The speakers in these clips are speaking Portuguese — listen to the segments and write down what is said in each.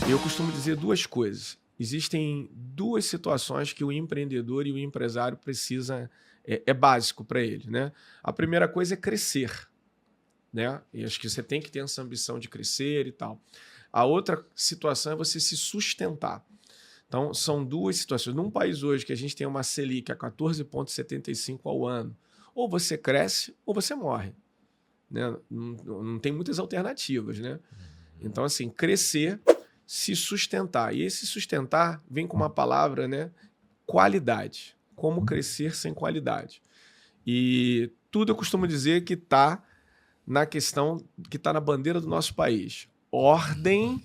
Eu costumo dizer duas coisas. Existem duas situações que o empreendedor e o empresário precisa, é básico para ele, né? A primeira coisa é crescer, né? E acho que você tem que ter essa ambição de crescer e tal. A outra situação é você se sustentar. Então, são duas situações. Num país hoje que a gente tem uma Selic a 14,75 ao ano, ou você cresce ou você morre, né? Não tem muitas alternativas, né? Então, assim, crescer, se sustentar. E esse sustentar vem com uma palavra, né? Qualidade. Como crescer sem qualidade. E tudo eu costumo dizer que está na questão, que está na bandeira do nosso país. Ordem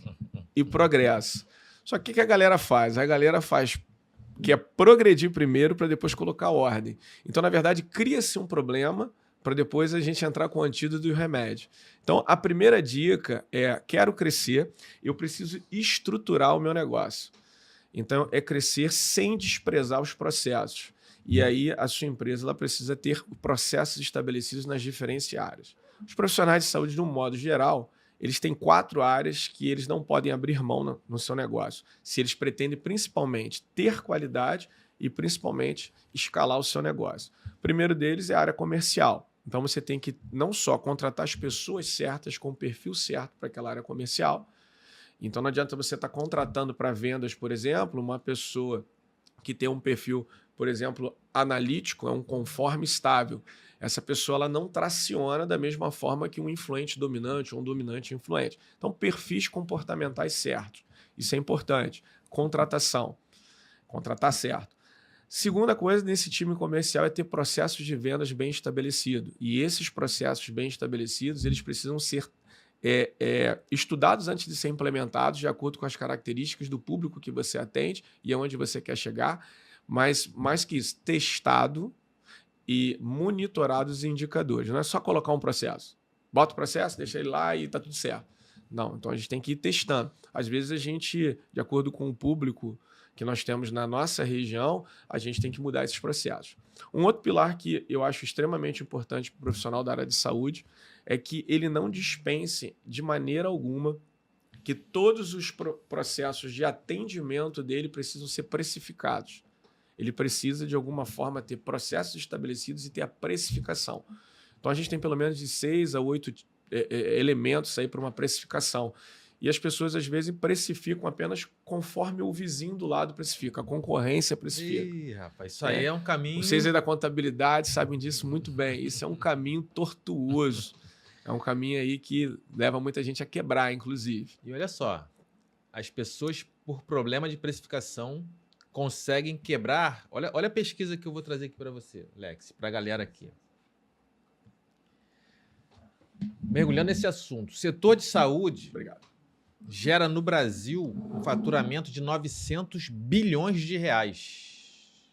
e progresso. Só que o que a galera faz? A galera faz que é progredir primeiro para depois colocar ordem. Então, na verdade, cria-se um problema para depois a gente entrar com o antídoto e o remédio. Então, a primeira dica é: quero crescer, eu preciso estruturar o meu negócio. Então, é crescer sem desprezar os processos. E aí, a sua empresa ela precisa ter processos estabelecidos nas diferentes áreas. Os profissionais de saúde, de um modo geral, eles têm 4 áreas que eles não podem abrir mão no seu negócio, se eles pretendem principalmente ter qualidade e principalmente escalar o seu negócio. O primeiro deles é a área comercial. Então você tem que não só contratar as pessoas certas com o perfil certo para aquela área comercial. Então não adianta você estar contratando para vendas, por exemplo, uma pessoa que tem um perfil, por exemplo, analítico, é um conforme estável. Essa pessoa ela não traciona da mesma forma que um influente dominante ou um dominante influente. Então, perfis comportamentais certos. Isso é importante. Contratação. Contratar certo. Segunda coisa nesse time comercial é ter processos de vendas bem estabelecidos. E esses processos bem estabelecidos, eles precisam ser estudados antes de ser implementados, de acordo com as características do público que você atende e aonde você quer chegar. Mas, mais que isso, testado e monitorado os indicadores. Não é só colocar um processo. Bota o processo, deixa ele lá e está tudo certo. Não, então a gente tem que ir testando. Às vezes a gente, de acordo com o público que nós temos na nossa região, a gente tem que mudar esses processos. Um outro pilar que eu acho extremamente importante para o profissional da área de saúde é que ele não dispense de maneira alguma que todos os processos de atendimento dele precisam ser precificados. Ele precisa, de alguma forma, ter processos estabelecidos e ter a precificação. Então, a gente tem pelo menos de 6 a 8 elementos aí para uma precificação. E as pessoas, às vezes, precificam apenas conforme o vizinho do lado precifica. A concorrência precifica. Ih, rapaz, isso aí é um caminho... Vocês aí da contabilidade sabem disso muito bem. Isso é um caminho tortuoso. É um caminho aí que leva muita gente a quebrar, inclusive. E olha só, as pessoas, por problema de precificação, conseguem quebrar... Olha a pesquisa que eu vou trazer aqui para você, Lex, para a galera aqui. Mergulhando nesse assunto, o setor de saúde... Obrigado. Gera no Brasil um faturamento de 900 bilhões de reais.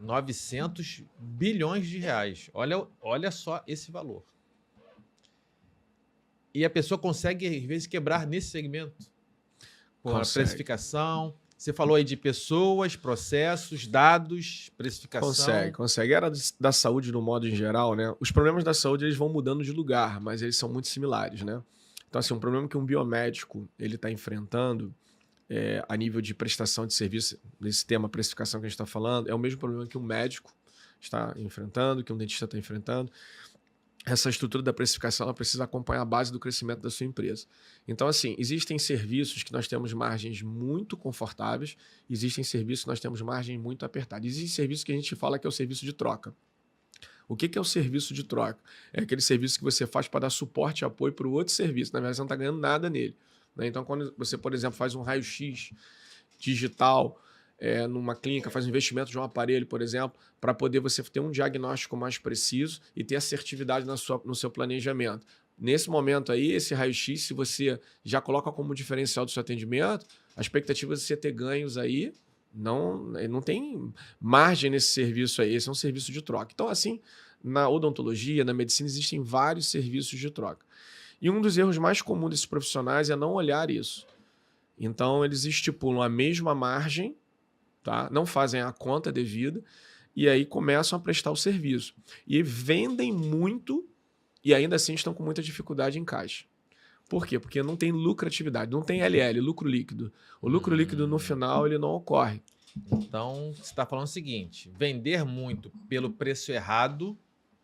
900 bilhões de reais. Olha só esse valor. E a pessoa consegue, às vezes, quebrar nesse segmento. Com a precificação. Você falou aí de pessoas, processos, dados, precificação. Consegue. A área da saúde, no modo em geral, né? Os problemas da saúde eles vão mudando de lugar, mas eles são muito similares, né? Então, assim, um problema que um biomédico ele está enfrentando a nível de prestação de serviço, nesse tema precificação que a gente está falando, é o mesmo problema que um médico está enfrentando, que um dentista está enfrentando. Essa estrutura da precificação ela precisa acompanhar a base do crescimento da sua empresa. Então, assim, existem serviços que nós temos margens muito confortáveis, existem serviços que nós temos margem muito apertada. Existem serviços que a gente fala que é o serviço de troca. O que é o serviço de troca? É aquele serviço que você faz para dar suporte e apoio para o outro serviço. Na verdade, você não está ganhando nada nele. Né? Então, quando você, por exemplo, faz um raio-x digital numa clínica, faz um investimento de um aparelho, por exemplo, para poder você ter um diagnóstico mais preciso e ter assertividade no seu planejamento. Nesse momento aí, esse raio-x, se você já coloca como diferencial do seu atendimento, a expectativa de você ter ganhos aí não tem margem nesse serviço aí. Esse é um serviço de troca. Então, assim, na odontologia, na medicina, existem vários serviços de troca. E um dos erros mais comuns desses profissionais é não olhar isso. Então, eles estipulam a mesma margem, tá? Não fazem a conta devida e aí começam a prestar o serviço. E vendem muito e ainda assim estão com muita dificuldade em caixa. Por quê? Porque não tem lucratividade, não tem LL, lucro líquido. O lucro líquido no final ele não ocorre. Então, você está falando o seguinte: vender muito pelo preço errado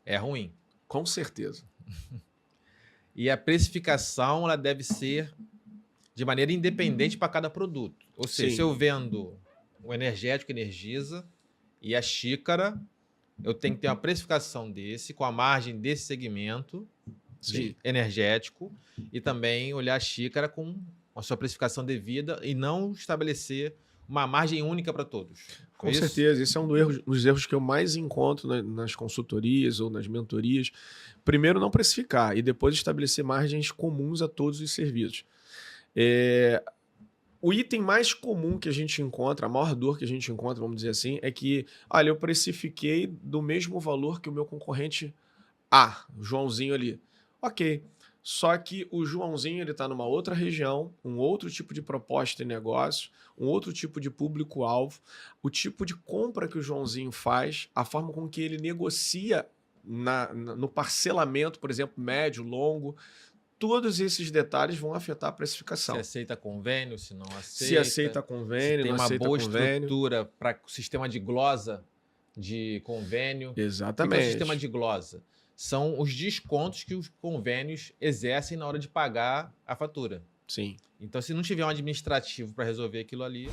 é ruim. Com certeza. E a precificação ela deve ser de maneira independente para cada produto. Ou seja, Sim. se eu vendo o energético Energisa e a xícara, eu tenho que ter uma precificação desse, com a margem desse segmento de energético, e também olhar a xícara com a sua precificação devida e não estabelecer uma margem única para todos. Com certeza, esse é um dos erros que eu mais encontro nas consultorias ou nas mentorias. Primeiro, não precificar e depois estabelecer margens comuns a todos os serviços. O item mais comum que a gente encontra, a maior dor que a gente encontra, vamos dizer assim, é que, olha, eu precifiquei do mesmo valor que o meu concorrente A, o Joãozinho ali. Ok, só que o Joãozinho ele está numa outra região, um outro tipo de proposta de negócio, um outro tipo de público-alvo, o tipo de compra que o Joãozinho faz, a forma com que ele negocia no parcelamento, por exemplo, médio, longo, todos esses detalhes vão afetar a precificação. Se aceita convênio, se não aceita. Se aceita convênio, se tem não aceita uma boa convênio. estrutura para o sistema de glosa de convênio. Exatamente. O que é o sistema de glosa? São os descontos que os convênios exercem na hora de pagar a fatura. Sim. Então, se não tiver um administrativo para resolver aquilo ali...